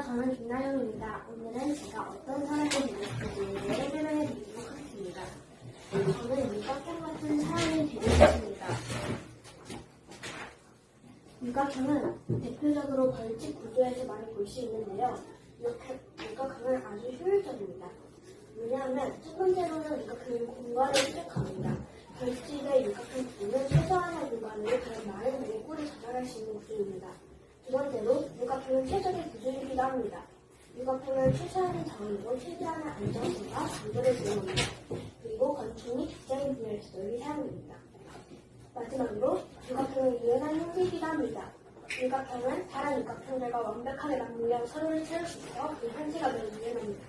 안녕하세요. 저는 김나영입니다. 오늘은 제가 어떤 사람이 되고 싶은지를 설명해 드리도록 하겠습니다. 저는 육각형 같은 사람이 되고 싶습니다. 육각형은 대표적으로 벌집 구조에서 많이 볼 수 있는데요. 육각형은 아주 효율적입니다. 왜냐하면 첫 번째로는 육각형은 공간을 수색합니다. 벌집의 육각형 구조는 최소한의 공간으로 가장 많은 양의 꿀을 저장할 수 있는 구조입니다. 두 번째로, 육각형은 최적의 구조이기도 합니다. 육각형은 최소한의 자원으로 최대한의 안정성과 강도를 제공합니다. 그리고 건축 및 디자인 분야에서 널리 사용됩니다. 마지막으로, 육각형은 유연한 형태이기도 합니다. 육각형은 다른 육각형들과 완벽하게 맞물려 서로를 채울 수 있어 그 형태가 매우 유연합니다.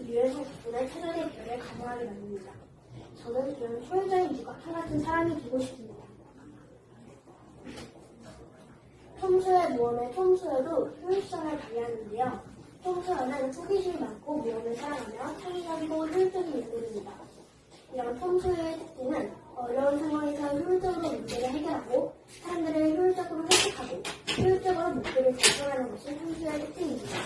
이 유연성 덕분에 최선의 별을 가능하게 만듭니다. 저는 그런 효율적인 육각형 같은 사람이 되고 싶습니다. 톰수의 모험의 톰수여도 효율성을 발휘하는데요. 톰수여는 호기심이 많고 모험을 사랑하며 창의적이고 효율적인 인물입니다. 이런 톰수의 특징은 어려운 상황에서 효율적으로 문제를 해결하고 사람들을 효율적으로 설득하고 효율적으로 목표를 달성하는 것이 톰수의 특징입니다.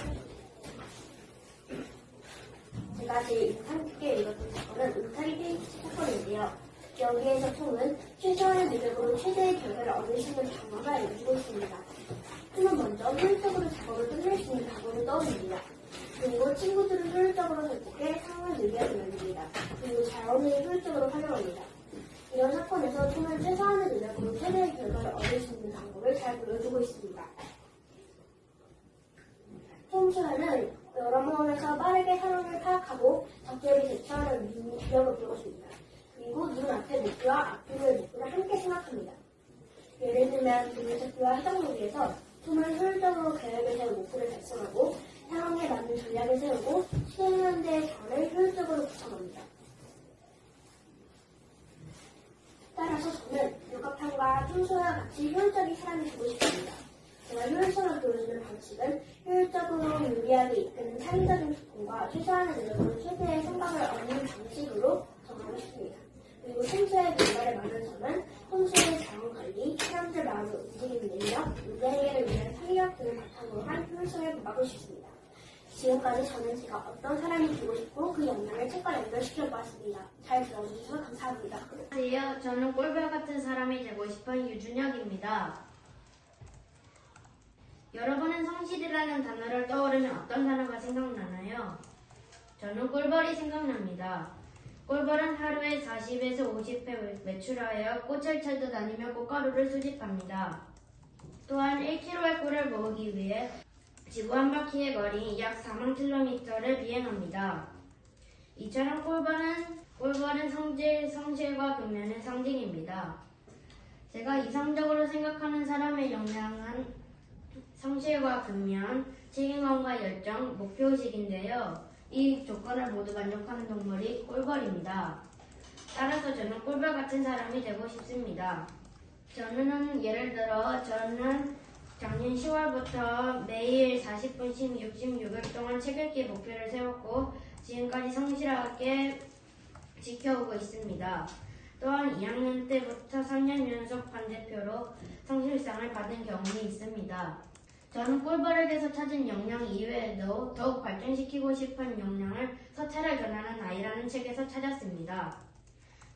제가 제일 인상 깊게 읽었던 사건은 울타리 게이트 사건인데요. 여기에서 톰은 최소한의 노력으로 최대의 결과를 얻을 수 있는 방법을 알려주고 있습니다. 톰은 먼저 효율적으로 작업을 끝낼 수 있는 방법을 떠올립니다. 그리고 친구들을 효율적으로 설득해 상황을 늘리게 만듭니다. 그리고 자원을 효율적으로 활용합니다. 이런 사건에서 톰은 최소한의 노력으로 최대의 결과를 얻을 수 있는 방법을 잘 보여주고 있습니다. 톰 소연은 여러 모험에서 빠르게 상황을 파악하고 적절히 대처하는 능력을 배웠습니다. 그리고 눈앞의 목표와 앞으로의 목표를 함께 생각합니다. 예를 들면 동물찾기와 해적놀이에서 톰은 효율적으로 계획을 세워 목표를 달성하고 상황에 맞는 전략을 세우고 수행하는 데의 자원을 효율적으로 구성합니다. 따라서 저는 육각형과 톰소와 같이 효율적인 사람이 되고 싶습니다. 제가 효율성을 보여주는 방식은 효율적으로 유리하게 이끄는 창의적인 소통과 최소한의 노력으로 최대의 성과를 얻는 방식으로 정하고 싶습니다. 그리고 톰소의 결과를 많은 점은 톰소의 자원관리, 사람들 마음을 움직이는 능력, 문제 해결을 위한 창의력 등을 바탕으로 한 효율성을 보하고 싶습니다. 지금까지 저는 제가 어떤 사람이 되고 싶고 그 역량을 책과 연결시켜 보았습니다. 잘 들어주셔서 감사합니다. 안녕하세요. 저는 꿀벌 같은 사람이 되고 싶은 유준혁입니다. 여러분은 성실이라는 단어를 떠오르면 어떤 단어가 생각나나요? 저는 꿀벌이 생각납니다. 꿀벌은 하루에 40에서 50회 외출하여 꽃을 찾아 다니며 꽃가루를 수집합니다. 또한 1kg의 꿀을 모으기 위해 지구 한 바퀴의 거리 약 4만 km를 비행합니다. 이처럼 꿀벌은 성실과 근면의 상징입니다. 제가 이상적으로 생각하는 사람의 역량은 성실과 근면, 책임감과 열정, 목표의식인데요. 이 조건을 모두 만족하는 동물이 꿀벌입니다. 따라서 저는 꿀벌 같은 사람이 되고 싶습니다. 예를 들어 저는 작년 10월부터 매일 40분씩 66일 동안 책 읽기 목표를 세웠고 지금까지 성실하게 지켜오고 있습니다. 또한 2학년 때부터 3년 연속 반대표로 성실상을 받은 경험이 있습니다. 저는 꿀벌에게서 찾은 역량 이외에도 더욱 발전시키고 싶은 역량을 서태를 전하는 아이라는 책에서 찾았습니다.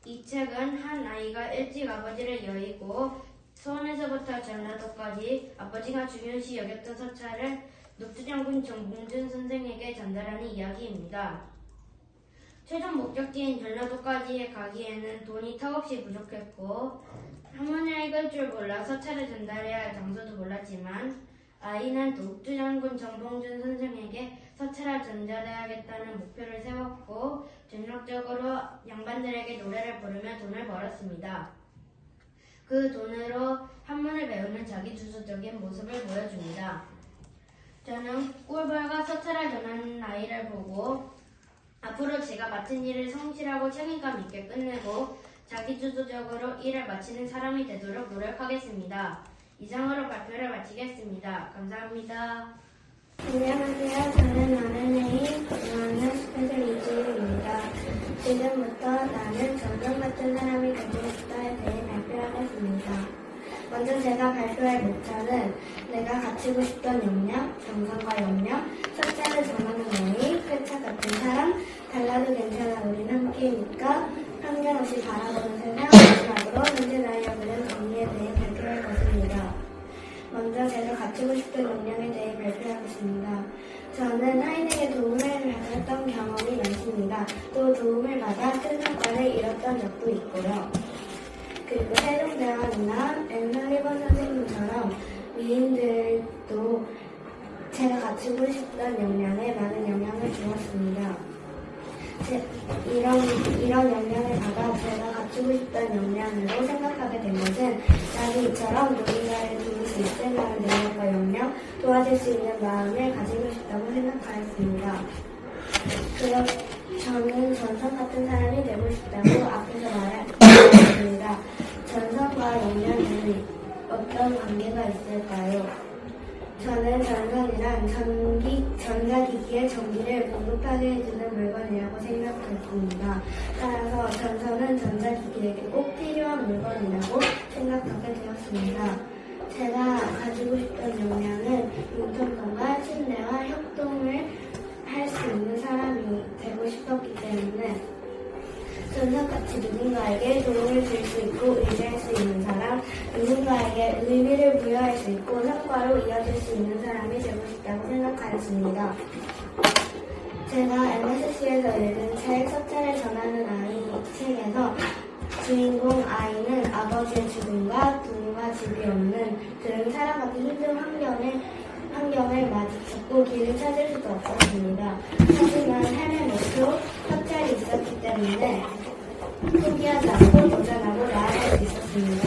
이 책은 한 아이가 일찍 아버지를 여의고 수원에서부터 전라도까지 아버지가 중요시 여겼던 서찰을 녹두장군 정봉준 선생에게 전달하는 이야기입니다. 최종 목적지인 전라도까지 가기에는 돈이 턱없이 부족했고 한문을 읽을 줄 몰라 서찰을 전달해야 할 장소도 몰랐지만 아이는 녹두장군 정봉준 선생에게 서찰을 전달해야겠다는 목표를 세웠고 전력적으로 양반들에게 노래를 부르며 돈을 벌었습니다. 그 돈으로 한문을 배우는 자기주도적인 모습을 보여줍니다. 저는 꿀벌과 서찰을 전하는 아이를 보고 앞으로 제가 맡은 일을 성실하고 책임감 있게 끝내고 자기주도적으로 일을 마치는 사람이 되도록 노력하겠습니다. 이상으로 발표를 마치겠습니다. 감사합니다. 안녕하세요. 저는 어른의 고등학년 스페셜 이지우입니다. 지금부터 나는 저녁 같은 사람이 되고 싶다에 대해 발표하겠습니다. 먼저 제가 발표할 목표는 내가 갖추고 싶던 역량, 정성과 역량, 바뀌니까 환경 없이 바라보는 세상 마지막으로 현재 나의 역할은 정리에 대해 발표할 것입니다. 먼저 제가 갖추고 싶은 역량에 대해 발표하겠습니다. 저는 타인에게 도움을 받았던 경험이 많습니다. 또 도움을 받아 큰 성과를 이뤘던 적도 있고요. 그리고 세종대왕이나 앤설리번 선생님처럼 위인들도 제가 갖추고 싶던 역량에 많은 영향을 주었습니다. 이런 역량을 받아 제가 갖추고 싶던 역량으로 생각하게 된 것은 나도 이처럼 누군가를 도울 수 있을 만한 능력과 역량, 도와줄 수 있는 마음을 가지고 싶다고 생각하였습니다. 저는 전선 같은 사람이 되고 싶다고 앞에서 말했습니다. 전선과 역량은 어떤 관계가 있을까요? 저는 전선이란 전자기기의 전기를 공급하게 해주는 물건이라고 생각했습니다. 따라서 전선은 전자기기에게 꼭 필요한 물건이라고 생각하게 되었습니다. 제가 가지고 싶던 역량은 인턴과 신뢰와 협동을 할 수 있는 사람이 되고 싶었기 때문에 전선같이 누군가에게 도움을 줄 수 있고 의지할 수 있는 사람, 누군가에게 의미를 부여할 수 있고 성과로 이어질 수 있는 사람이 되고 싶다고 생각하였습니다. 제가 MSC에서 읽은 책 서찰을 전하는 아이 책에서 주인공 아이는 아버지의 죽음과 부모와 집이 없는 그런 사람같은 힘든 환경을 마주쳤고 길을 찾을 수도 없었습니다. 하지만 삶의 목표 서찰이 있었기 때문에 포기하지 않고 도전하고 나아갈 수 있었습니다.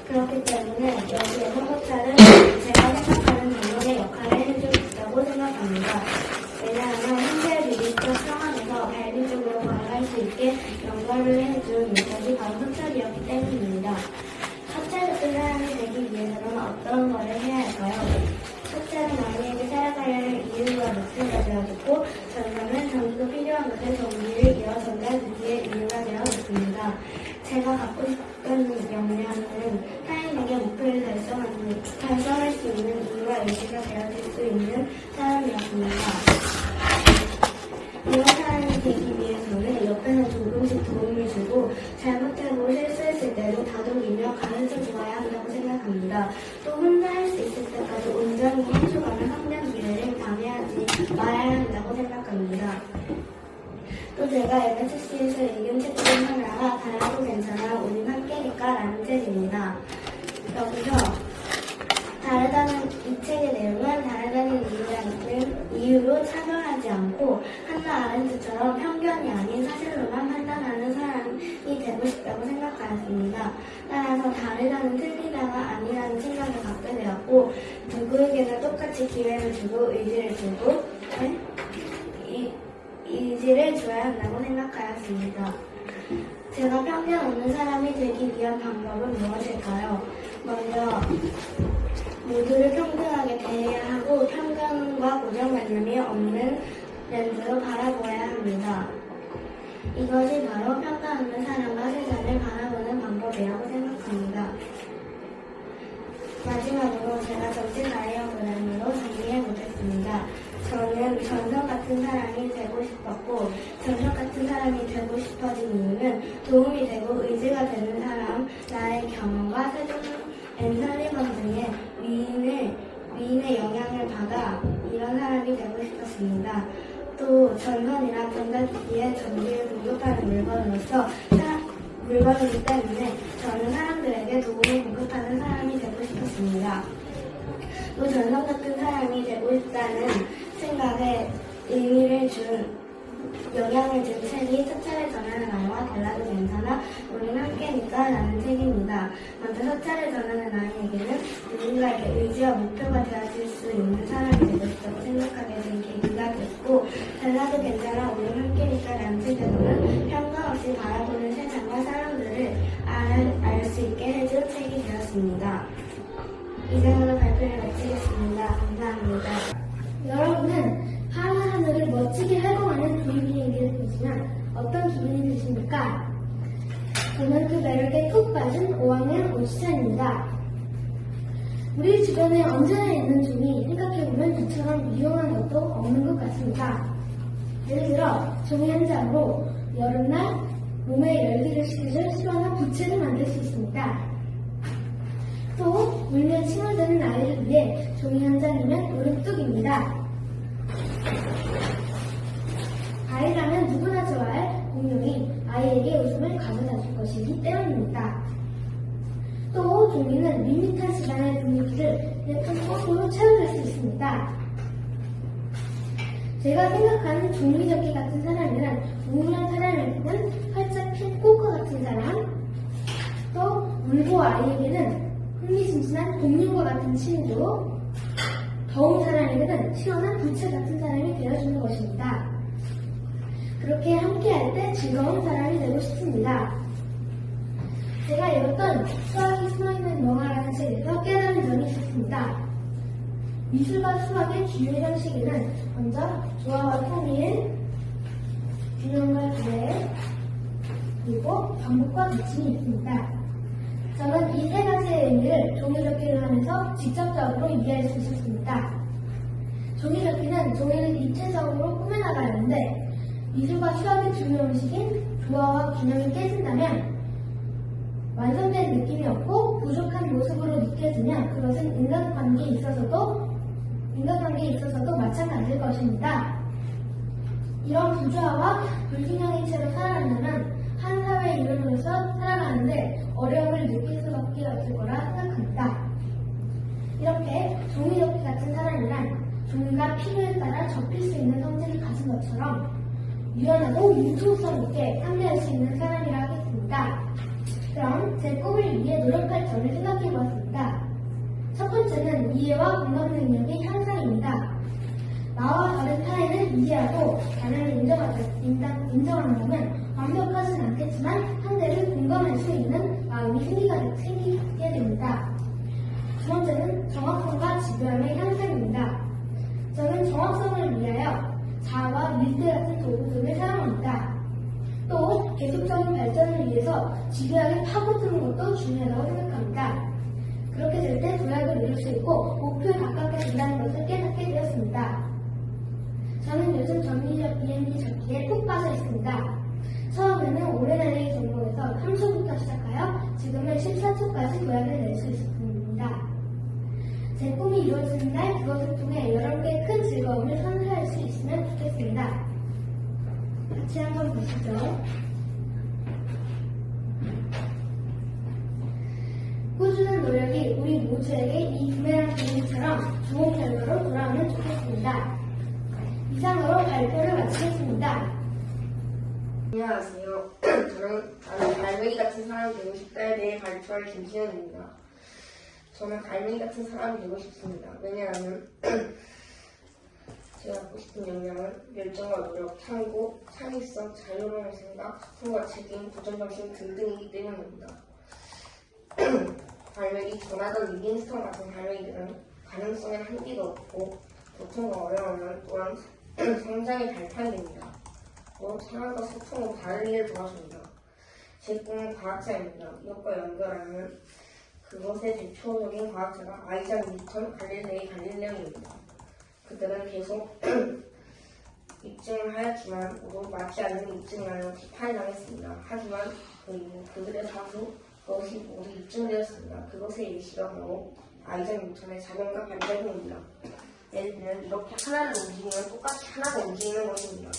그렇기 때문에 여기에서 서찰은 제가 생각하는 동료의 역할을 해주고 있다고 생각합니다. 왜냐하면 현재 미국적 상황에서 발리적으로 걸어갈 수 있게 연결을 해준 이것이 바로 서찰이었기 때문입니다. 서찰 같은 사람이 되기 위해서는 어떤 것을 해야 할까요? 첫째는 아이에게 살아가려는 이유와 목표가 되어줬고, 전선은 전기도 필요한 것에 전기를 이어 전달주기의 이유가 되어줬습니다. 제가 갖고 싶은 역량은 타인에게 목표를 달성할 수 있는 이유와 의지가 되어줄 수 있는 사람이었습니다. 이런 사람이 되기 위해서는 옆에서 조금씩 도움을 주고 잘못하고 실수했을 때도 다독이며 가르쳐 주어야 한다고 생각합니다. 또 혼자 할 수 있을 때까지 온전히 해줘가는 환경 기회를 방해하지 말아야 한다고 생각합니다. 또 제가 MSC에서 읽은 책 중 하나가 달라도 괜찮아 우린 함께니까 라는 책입니다. 여기서 이 책의 내용은 다르다는 이유로 차별하지 않고 한나 아렌트처럼 편견이 아닌 사실로만 판단하는 사람이 되고 싶다고 생각하였습니다. 따라서 다르다는 틀리다가 아니라는 생각을 갖게 되었고 누구에게나 똑같이 기회를 주고 의지를 줘야 한다고 생각하였습니다. 제가 편견 없는 사람이 되기 위한 방법은 무엇일까요? 먼저 모두를 평등하게 대해야 하고 편견과 고정관념이 없는 렌즈로 바라보아야 합니다. 이것이 바로 편견 없는 사람과 세상을 바라보는 방법이라고 생각합니다. 마지막으로 제가 정치 다이어그램으로 정리해 보겠습니다. 저는 전선 같은 사람이 되고 싶었고 전선 같은 사람이 되고 싶어진 이유는 도움이 되고 의지가 되는 사람, 나의 경험과 세종 앤설리번 등의 위인의 영향을 받아 이런 사람이 되고 싶었습니다. 또 전선이나 전자기기에 전기를 공급하는 물건이기 때문에 저는 사람들에게 도움을 공급하는 사람이 되고 싶었습니다. 또 전선 같은 사람이 되고 싶다는 생각에 의미를 준 영향을 준 책이 서찰을 전하는 아이와 달라도 괜찮아 우린 함께니까 라는 책입니다. 먼저 서찰을 전하는 아이에게는 누군가에게 의지와 목표가 되어줄 수 있는 사람이 되고 싶다고 생각하게 된 계기가 됐고 달라도 괜찮아 우린 함께니까 라는 책에서는 편견 없이 바라보는 세상과 사람들을 알 수 있게 해준 책이 되었습니다. 이상으로 발표를 마치겠습니다. 감사합니다. 여러분은 하늘하늘을 멋지게 활동하는 비행기를 보시면 어떤 기분이 드십니까? 저는 그 매력에 푹 빠진 5학년 오시찬입니다. 우리 주변에 언제나 있는 종이 생각해보면 이처럼 유용한 것도 없는 것 같습니다. 예를 들어 종이 한 장으로 여름날 몸에 열기를 식혀줄 시원한 부채를 만들 수 있습니다. 또 울면 칭얼대는 아이를 위해 종이 한 장이면 오름뚝입니다. 과일이라면 누구나 좋아할 공룡이 아이에게 웃음을 가져다 줄 것이기 때문입니다. 또 종이는 밋밋한 시간의 분위기를 예쁜 꽃으로 채워줄 수 있습니다. 제가 생각하는 종이접기 같은 사람이란 우울한 사람에게는 활짝 핀 꽃과 같은 사람, 또 울보 아이에게는 흥미진진한 공룡과 같은 친구, 더운 사람에게는 시원한 부채 같은 사람이 되어주는 것입니다. 그렇게 함께할 때 즐거운 사람이 되고 싶습니다. 제가 읽었던 수학이 숨어있는 영화라는 책에서 깨달은 점이 있었습니다. 미술과 수학의 주요 형식에는 먼저 조화와 통일, 균형과 구애, 그리고 반복과 미침이 있습니다. 저는 이 세 가지의 의미를 종이접기를 하면서 직접적으로 이해할 수 있었습니다. 종이접기는 종이를 입체적으로 꾸며나가는데 미술과 수학의 주요 형식인 조화와 균형이 깨진다면 완성된 느낌이 없고 부족한 모습으로 느껴지면 그것은 인간관계에 있어서도 마찬가지일 것입니다. 이런 부조화와 불균형인 채로 살아간다면 한 사회의 일원으로서 살아가는데 어려움을 느낄 수밖에 없을 거라 생각합니다. 이렇게 종이접기 같은 사람이란 종이가 필요에 따라 접힐 수 있는 성질을 가진 것처럼 유연하고 융통성 있게 참여할 수 있는 사람이라 하겠습니다. 그럼 제 꿈을 위해 노력할 점을 생각해 보았습니다. 첫 번째는 이해와 공감 능력의 향상입니다. 나와 다른 타인을 이해하고 다른을 인정한다면 완벽하진 않겠지만 상대를 공감할 수 있는 마음이 생기게 됩니다. 두 번째는 정확성과 집요함의 향상입니다. 저는 정확성을 위하여 자와 밀대 같은 도구들을 사용합니다. 또 계속적인 발전을 위해서 집요하게 파고드는 것도 중요하다고 생각합니다. 그렇게 될 때 도약을 이룰 수 있고 목표에 가깝게 된다는 것을 깨닫게 되었습니다. 저는 요즘 비행기 접기에 푹 빠져 있습니다. 처음에는 오래 날리기 전공에서 3초부터 시작하여 지금은 14초까지 도약을 낼 수 있었습니다. 제 꿈이 이루어지는 날 그것을 통해 여러분께 큰 즐거움을 선사할 수 있으면 좋겠습니다. 같이 한번 보시죠. 꾸준한 노력이 우리 모두에게 이 부메랑 기능처럼 좋은 결과로 돌아오면 좋겠습니다. 이상으로 발표를 마치겠습니다. 안녕하세요. 저는 갈매기 같은 사람이 되고 싶다에 대해 발표할 김지현입니다. 저는 갈매기 같은 사람이 되고 싶습니다. 왜냐하면 제가 갖고 싶은 역량은 열정과 노력, 탐구, 창의성, 자유로운 생각, 소통과 책임, 도전정신 등등이기 때문입니다. 갈매기 조나단 리빙스턴 같은 갈매기들은 가능성에 한계가 없고 고통과 어려움은 또한 성장의 발판입니다. 또 상황과 소통으로 다른 일을 도와줍니다. 제 꿈은 과학자입니다. 이것과 연결하면 그것의 대표적인 과학자가 아이작 뉴턴, 갈릴레오입니다. 그들은 계속 입증을 하였지만 모두 맞지 않는 입증만으로 비판을 당했습니다. 하지만 그들의 사수 그것이 모두 입증되었습니다. 그것의 예시가 바로 아이작 뉴턴의 작용과 반작용입니다. 예를 들면 이렇게 하나를 움직이면 똑같이 하나가 움직이는 것입니다.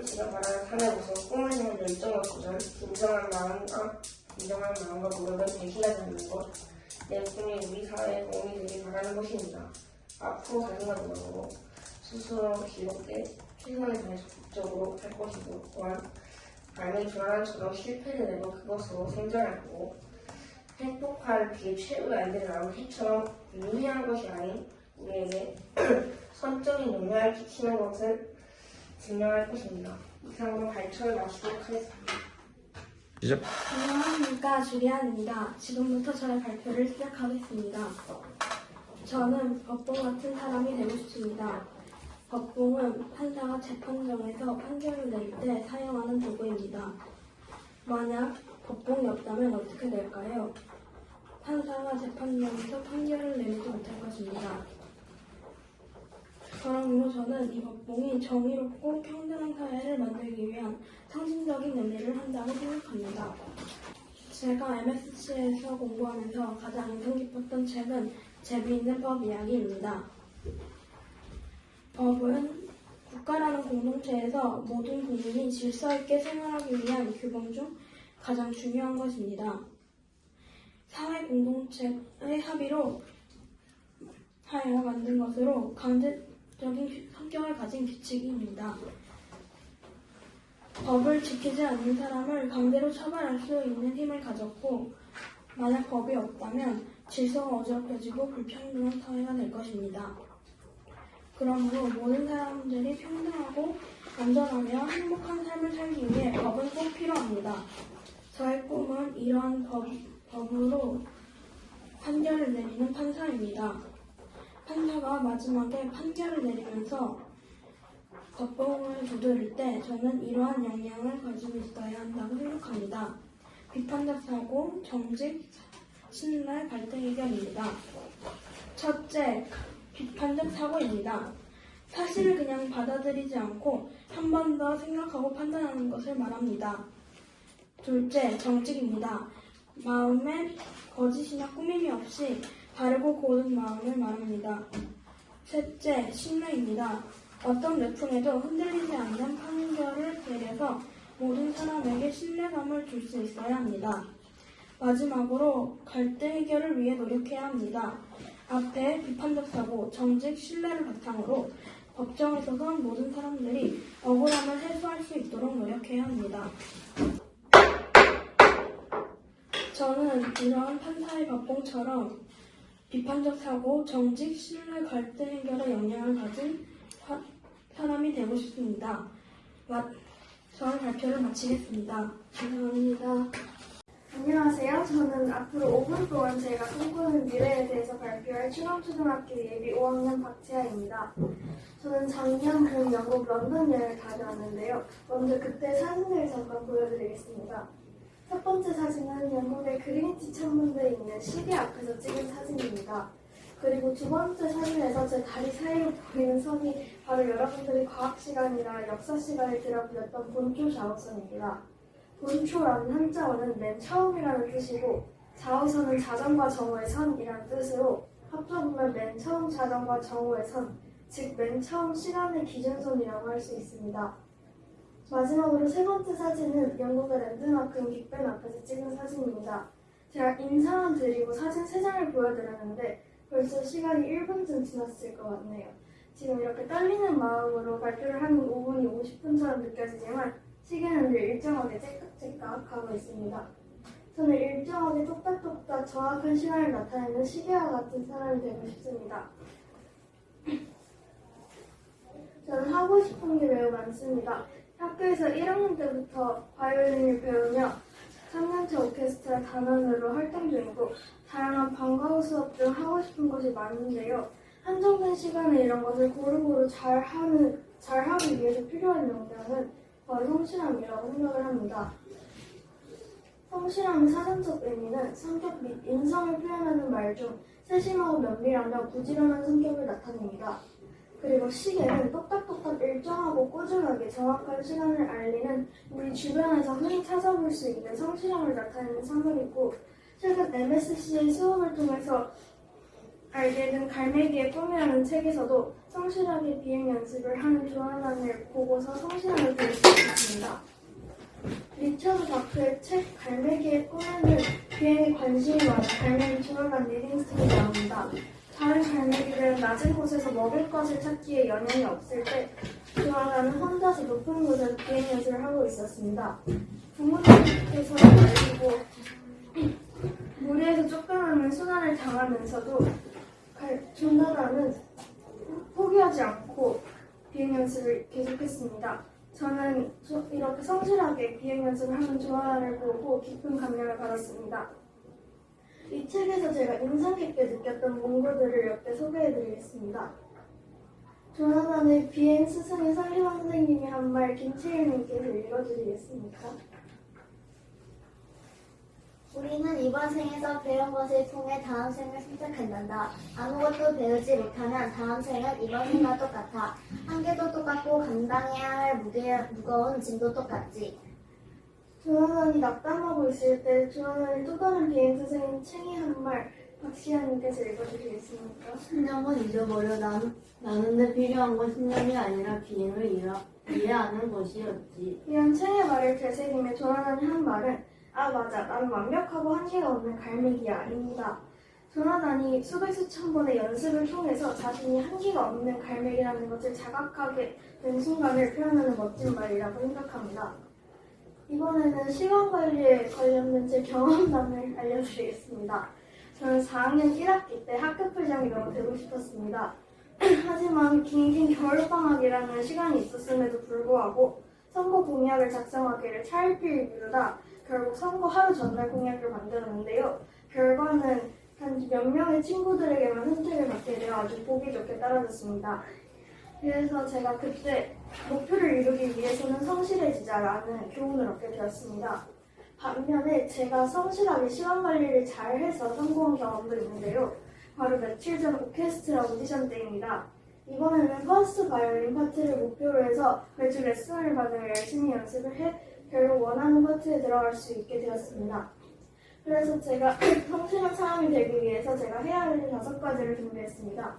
제가 말하는 삶의 모습, 꿈을 향한 열정과 도전, 진정한 마음과 노력을 배신하지 않는 것, 내 꿈이 우리 사회에 도움이 되길 바라는 것입니다. 앞으로 자신과 노력으로 스스로 즐겁게 최선을 다해 적극적으로 할 것이고, 또한 갈매기 조나단처럼 실패를 해도 그것으로 성장할 거고, 행복할 뒤에 최후의 안되는 아무 해처럼 유해한 것이 아닌 우리에게 선적인 영향을 끼치는 것을 증명할 것입니다. 이상으로 발표를 마치도록 하겠습니다. 안녕하십니까, 주리안입니다. 지금부터 저의 발표를 시작하겠습니다. 저는 법봉 같은 사람이 되고 싶습니다. 법봉은 판사가 재판정에서 판결을 낼 때 사용하는 도구입니다. 만약 법봉이 없다면 어떻게 될까요? 판사가 재판정에서 판결을 내리지 못할 것입니다. 그러므로 저는 이 법봉이 정의롭고 평등한 사회를 만들기 위한 상징적인 의미를 한다고 생각합니다. 제가 MSC에서 공부하면서 가장 인상 깊었던 책은 재미있는 법 이야기입니다. 법은 국가라는 공동체에서 모든 국민이 질서 있게 생활하기 위한 규범 중 가장 중요한 것입니다. 사회 공동체의 합의로 하여 만든 것으로 강제적인 성격을 가진 규칙입니다. 법을 지키지 않는 사람을 강제로 처벌할 수 있는 힘을 가졌고, 만약 법이 없다면 질서가 어지럽혀지고 불평등한 사회가 될 것입니다. 그러므로 모든 사람들이 평등하고 안전하며 행복한 삶을 살기 위해 법은 꼭 필요합니다. 저의 꿈은 이러한 법으로 판결을 내리는 판사입니다. 판사가 마지막에 판결을 내리면서 법봉을 두드릴 때 저는 이러한 역량을 가지고 있어야 한다고 생각합니다. 비판적 사고, 정직, 신뢰, 갈등 해결입니다. 첫째, 비판적 사고입니다. 사실을 그냥 받아들이지 않고 한 번 더 생각하고 판단하는 것을 말합니다. 둘째, 정직입니다. 마음에 거짓이나 꾸밈이 없이 바르고 고운 마음을 말합니다. 셋째, 신뢰입니다. 어떤 내품에도 흔들리지 않는 판결을 내려서 모든 사람에게 신뢰감을 줄 수 있어야 합니다. 마지막으로 갈등 해결을 위해 노력해야 합니다. 앞에 비판적 사고, 정직, 신뢰를 바탕으로 법정에 서선 모든 사람들이 억울함을 해소할 수 있도록 노력해야 합니다. 저는 이러한 판사의 법봉처럼 비판적 사고, 정직, 신뢰, 갈등 해결의 역량을 가진 사람이 되고 싶습니다. 저의 발표를 마치겠습니다. 감사합니다. 안녕하세요. 저는 앞으로 5분 동안 제가 꿈꾸는 미래에 대해서 발표할 충암초등학교 예비 5학년 박지아입니다. 저는 작년 봄 영국 런던 여행을 다녀왔는데요. 먼저 그때 사진을 잠깐 보여드리겠습니다. 첫 번째 사진은 영국의 그린위치 천문대에 있는 시계 앞에서 찍은 사진입니다. 그리고 두 번째 사진에서 제 다리 사이로 보이는 선이 바로 여러분들이 과학 시간이나 역사 시간에 들어보셨던 본초 좌우선입니다. 본초라는 한자어는 맨 처음이라는 뜻이고 좌우선은 자전과 정오의 선이라는 뜻으로 합쳐보면 맨 처음 자전과 정오의 선, 즉 맨 처음 시간의 기준선이라고 할 수 있습니다. 마지막으로 세 번째 사진은 영국의 랜드마크인 빅벤 앞에서 찍은 사진입니다. 제가 인사만 드리고 사진 3장을 보여드렸는데 벌써 시간이 1분쯤 지났을 것 같네요. 지금 이렇게 떨리는 마음으로 발표를 하는 5분이 50분처럼 느껴지지만 시계는 늘 일정하게 째깍째깍 하고 있습니다. 저는 일정하게 똑딱똑딱 정확한 시간을 나타내는 시계와 같은 사람이 되고 싶습니다. 저는 하고 싶은 게 매우 많습니다. 학교에서 1학년 때부터 바이올린을 배우며 3년차 오케스트라 단원으로 활동 중이고 다양한 방과후 수업 등 하고 싶은 것이 많은데요. 한정된 시간에 이런 것을 고루고루 잘하기 위해서 필요한 역량은 바로 성실함이라고 생각을 합니다. 성실함의 사전적 의미는 성격 및 인성을 표현하는 말 중 세심하고 면밀하며 부지런한 성격을 나타냅니다. 그리고 시계는 똑딱똑딱 일정하고 꾸준하게 정확한 시간을 알리는 우리 주변에서 흔히 찾아볼 수 있는 성실함을 나타내는 사물이고 최근 MSC의 수업을 통해서 알게 된 갈매기의 꿈이라는 책에서도 성실하게 비행 연습을 하는 조나단을 보고서 성실함을 배울 수 있습니다. 리처드 다크의 책 갈매기의 꿈에는 비행에 관심이 많은 갈매기 조나단 리빙스턴이 나옵니다. 다른 갈매기들은 낮은 곳에서 먹을 것을 찾기에 여념이 없을 때 조나단은 혼자서 높은 곳에서 비행 연습을 하고 있었습니다. 부모님께서 말리고 무리에서 쫓겨나는 순환을 당하면서도 조나단은 포기하지 않고 비행 연습을 계속했습니다. 저는 이렇게 성실하게 비행 연습을 하는 조나단을 보고 깊은 감명을 받았습니다. 이 책에서 제가 인상 깊게 느꼈던 문구들을 몇 개 소개해드리겠습니다. 조나단의 비행 스승의 설리반 선생님이 한 말 김치일님께서 읽어드리겠습니다. 우리는 이번 생에서 배운 것을 통해 다음 생을 선택한단다. 아무것도 배우지 못하면 다음 생은 이번 생과 똑같아. 한계도 똑같고 감당해야 할 무거운 짐도 똑같지. 조나단이 낙담하고 있을 때 조나단이 또 다른 비행 선생님 챙이 한 말 박시현님께서 읽어주시겠습니까? 신념은 잊어버려. 나는데 필요한 건 신념이 아니라 비행을 이해하는 것이었지. 이런 챙의 말을 되새기며 조나단이 한 말은 아 맞아 나는 완벽하고 한계가 없는 갈매기야 입니다. 조나단이 수백 수천 번의 연습을 통해서 자신이 한계가 없는 갈매기라는 것을 자각하게 된 순간을 표현하는 멋진 말이라고 생각합니다. 이번에는 시간 관리에 관련된 제 경험담을 알려드리겠습니다. 저는 4학년 1학기 때 학급부장이 너무 되고 싶었습니다. 하지만 긴 겨울방학이라는 시간이 있었음에도 불구하고 선거 공약을 작성하기를 차일피일 미루다 결국 선거 하루 전날 공약을 만들었는데요. 결과는 단 몇 명의 친구들에게만 선택을 받게 되어 아주 보기 좋게 떨어졌습니다. 그래서 제가 그때 목표를 이루기 위해서는 성실해지자라는 교훈을 얻게 되었습니다. 반면에 제가 성실하게 시간 관리를 잘해서 성공한 경험도 있는데요. 바로 며칠 전 오케스트라 오디션 때입니다. 이번에는 퍼스트 바이올린 파트를 목표로 해서 매주 레슨을 받으며 열심히 연습을 해 결국 원하는 파트에 들어갈 수 있게 되었습니다. 그래서 제가 성실한 사람이 되기 위해서 제가 해야 할 일 5가지를 준비했습니다.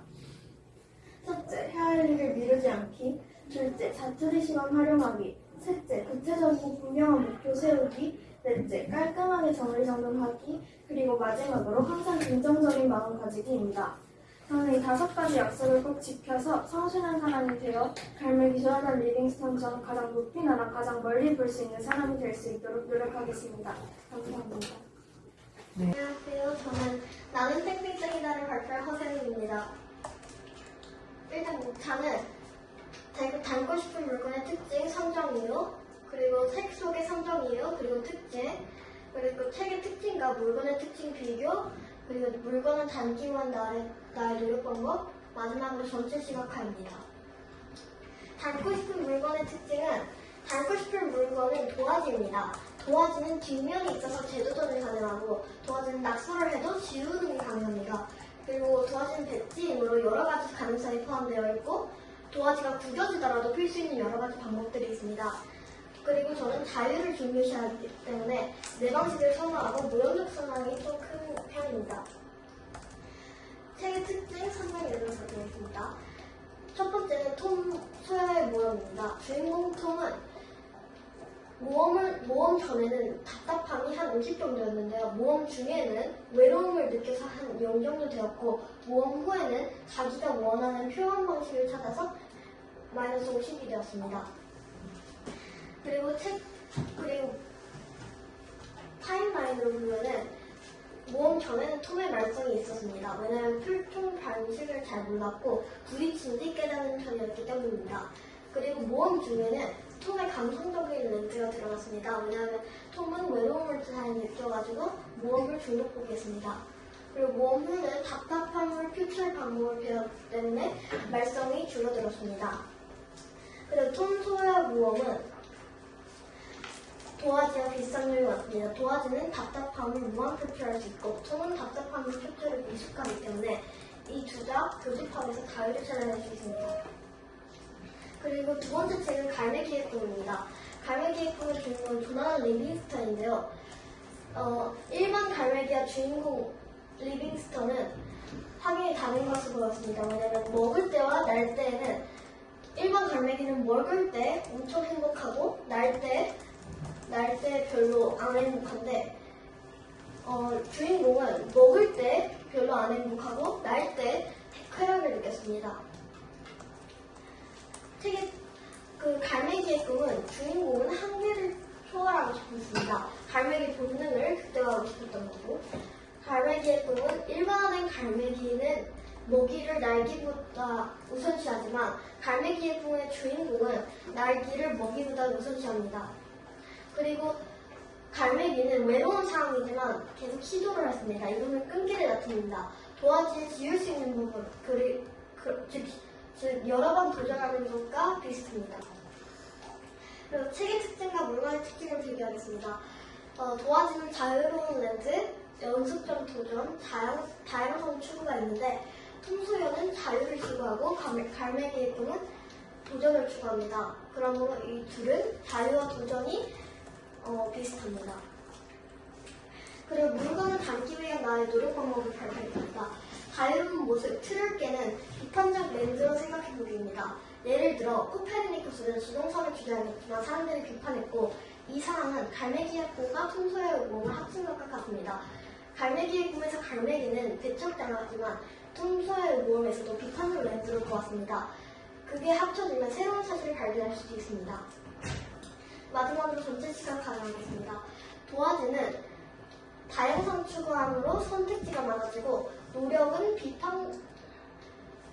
첫째, 해야 할 일을 미루지 않기. 둘째, 자투리 시간 활용하기. 셋째, 구체적이고 분명한 목표 세우기. 넷째, 깔끔하게 정리정돈하기. 그리고 마지막으로 항상 긍정적인 마음 가지기입니다. 저는 이 5가지 약속을 꼭 지켜서 성실한 사람이 되어 갈매기 조나단 리빙스턴처럼 가장 높이 날아 가장 멀리 볼 수 있는 사람이 될 수 있도록 노력하겠습니다. 감사합니다. 안녕하세요. 저는 나는 땡땡땡이다를 발표할 허세입니다. 일단 목차는 닮고 싶은 물건의 특징, 선정 이유, 그리고 책 속의 선정 이유, 그리고 특징, 그리고 책의 특징과 물건의 특징 비교, 그리고 물건을 닮기 위한 나의 노력 방법, 마지막으로 전체 시각화입니다. 닮고 싶은 물건의 특징은 닮고 싶은 물건은 도화지입니다. 도화지는 뒷면이 있어서 재도전이 가능하고 도화지는 낙서를 해도 지우는 게 가능합니다. 그리고 도화지는 배지이므로 여러 가지 가능성이 포함되어 있고 도화지가 구겨지더라도 필 수 있는 여러 가지 방법들이 있습니다. 그리고 저는 자유를 중요시하기 때문에 내 방식을 선호하고 무역력 선호이 좀 큰 편입니다. 책의 특징, 선정 예를 들어보겠습니다. 첫 번째는 톰 소야의 모험입니다. 주인공 톰은 모험 전에는 답답함이 한 50 정도였는데요. 모험 중에는 외로움을 느껴서 한 0 정도 되었고 모험 후에는 자기가 원하는 표현 방식을 찾아서 마이너스 50이 되었습니다. 그리고 타임라인으로 보면은 모험 전에는 톰의 말썽이 있었습니다. 왜냐하면 표현 방식을 잘 몰랐고 부딪힌 뒤 깨닫는 편이었기 때문입니다. 그리고 모험 중에는 톰의 감성적인 멘트가 들어갔습니다. 왜냐하면 톰은 외로움을 잘 느껴가지고 모험을 중독하겠습니다. 그리고 모험 후는 답답함을 표출할 방법을 배웠기 때문에 말썽이 줄어들었습니다. 그리고 톰 소야 모험은 도화지와 비슷한 점이 많습니다. 도화지는 답답함을 무한 표출할 수 있고 톰은 답답함을 표출을 미숙하기 때문에 이 두 자 교집합에서 자유를 찾아낼 수 있습니다. 그리고 두 번째 책은 갈매기의 꿈입니다. 갈매기의 꿈의 주인공은 조나단 리빙스턴인데요. 일반 갈매기와 주인공 리빙스턴은 확연히 다른 것을 보였습니다. 왜냐하면 먹을 때와 날 때에는 일반 갈매기는 먹을 때 엄청 행복하고 날 때 별로 안 행복한데 주인공은 먹을 때 별로 안 행복하고 날 때 쾌락을 느꼈습니다. 책의 갈매기의 꿈은 주인공은 한계를 초월하고 싶었습니다. 갈매기 본능을 극대화하고 싶었던 거고 갈매기의 꿈은 일반화된 갈매기는 먹이를 날기보다 우선시하지만 갈매기의 꿈의 주인공은 날기를 먹이보다 우선시합니다. 그리고 갈매기는 외로운 상황이지만 계속 시도를 했습니다. 이거는 끈기를 나타냅니다. 도화지를 지울 수 있는 부분, 즉 여러 번 도전하는 것과 비슷합니다. 그리고 책의 특징과 물건의 특징을 비교하겠습니다. 도와주는 자유로운 렌즈, 연습적 도전, 다양성 추구가 있는데 통소연은 자유를 추구하고 갈매기의 꿈은 도전을 추구합니다. 그러므로 이 둘은 자유와 도전이 비슷합니다. 그리고 물건을 담기 위한 나의 노력 방법을 발표했습니다. 자유로운 모습, 틀을 깨는 비판적 렌즈로 생각해보기입니다. 예를 들어 코페르니쿠스는 수동선을 주장했지만 사람들이 비판했고 이 사람은 갈매기의 꿈과 통소의 몸을 합친 것과 같습니다. 갈매기의 꿈에서 갈매기는 배척당하지만 통소의 모험에서도 비판적 렌즈로 보았습니다. 그게 합쳐지면 새로운 사실을 발견할 수도 있습니다. 마지막으로 전체 시간 가져가겠습니다. 도화지는 다양성 추구함으로 선택지가 많아지고 노력은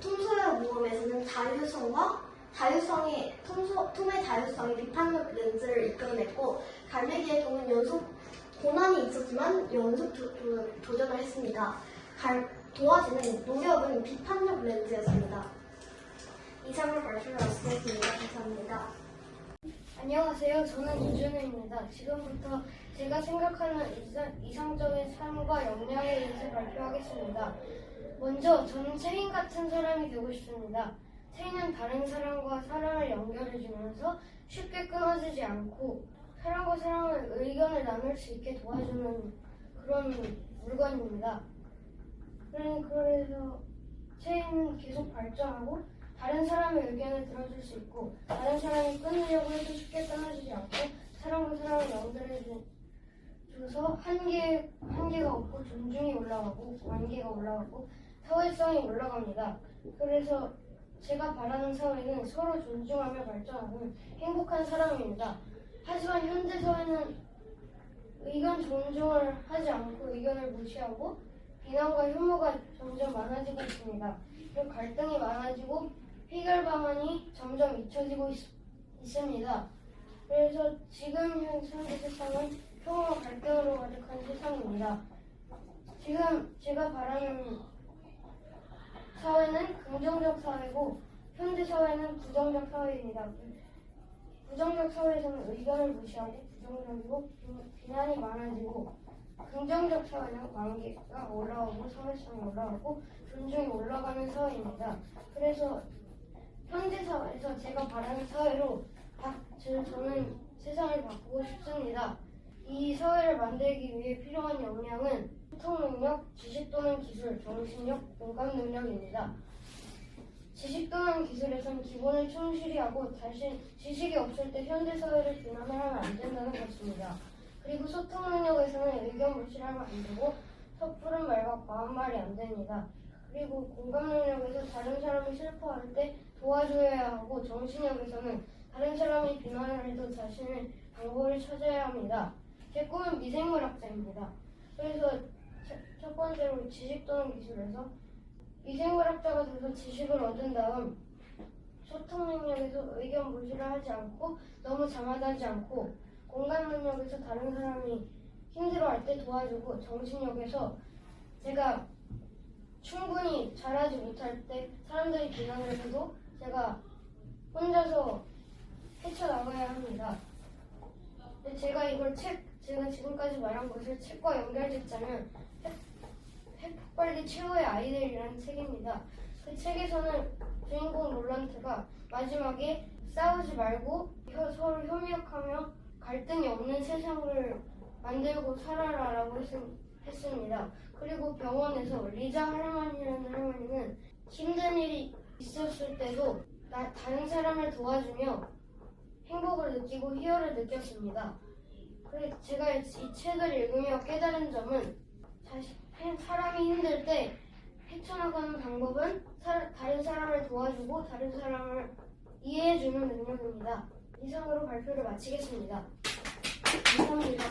통소의 모험에서는 톰의 자유성이 비판적 렌즈를 이끌어냈고 갈매기의 꿈은 고난이 있었지만 연속 도전을 했습니다. 도화지는 노력은 비판적 렌즈였습니다. 이상으로 발표를 마치겠습니다. 감사합니다. 안녕하세요. 저는 이준우입니다. 지금부터 제가 생각하는 이상적인 삶과 역량에 대해서 발표하겠습니다. 먼저 저는 체인 같은 사람이 되고 싶습니다. 체인은 다른 사람과 사람을 연결해주면서 쉽게 끊어지지 않고 사람과 사람의 의견을 나눌 수 있게 도와주는 그런 물건입니다. 그래서 체인은 계속 발전하고 다른 사람의 의견을 들어줄 수 있고 다른 사람이 끊으려고 해도 쉽게 끊어지지 않고 사람과 사람을 연결해줘서 한계가 없고 존중이 올라가고 관계가 올라가고 사회성이 올라갑니다. 그래서 제가 바라는 사회는 서로 존중하며 발전하는 행복한 사람입니다. 하지만 현대 사회는 의견 존중을 하지 않고 의견을 무시하고 비난과 혐오가 점점 많아지고 있습니다. 그리고 갈등이 많아지고 해결 방안이 점점 잊혀지고 있습니다. 그래서 지금 현재 세상은 혐오와 갈등으로 가득한 세상입니다. 지금 제가 바라는 사회는 긍정적 사회고 현대 사회는 부정적 사회입니다. 부정적 사회에서는 의견을 무시하고 부정적이고 비난이 많아지고 긍정적 사회는 관계가 올라오고 사회성이 올라가고 존중이 올라가는 사회입니다. 그래서 현대 사회에서 제가 바라는 사회로 저는 세상을 바꾸고 싶습니다. 이 사회를 만들기 위해 필요한 역량은 소통 능력, 지식 또는 기술, 정신력, 공감 능력입니다. 지식 또는 기술에선 기본을 충실히 하고 지식이 없을 때 현대 사회를 비난을 하면 안 된다는 것입니다. 그리고 소통 능력에서는 의견 무시하면 안 되고 섣부른 말과 과한 말이 안 됩니다. 그리고 공감 능력에서 다른 사람이 슬퍼할 때 도와줘야 하고 정신력에서는 다른 사람이 비난을 해도 자신의 방법을 찾아야 합니다. 제 꿈은 미생물학자입니다. 그래서 첫 번째로 지식 또는 기술에서 미생물학자가 돼서 지식을 얻은 다음 소통 능력에서 의견 무시를 하지 않고 너무 장하지 않고 공감 능력에서 다른 사람이 힘들어할 때 도와주고 정신력에서 제가 충분히 잘하지 못할 때 사람들이 비난을 해도 제가 혼자서 헤쳐나가야 합니다. 근데 제가 제가 지금까지 말한 것을 책과 연결짓자면 핵폭발기 최후의 아이들이라는 책입니다. 그 책에서는 주인공 롤란트가 마지막에 싸우지 말고 서로 협력하며 갈등이 없는 세상을 만들고 살아라라고 했습니다. 그리고 병원에서 리자 할머니라는 할머니는 힘든 일이 있었을 때도 다른 사람을 도와주며 행복을 느끼고 희열을 느꼈습니다. 그래서 제가 이 책을 읽으며 깨달은 점은 사람이 힘들 때 헤쳐나가는 방법은 다른 사람을 도와주고 다른 사람을 이해해주는 능력입니다. 이상으로 발표를 마치겠습니다. 감사합니다.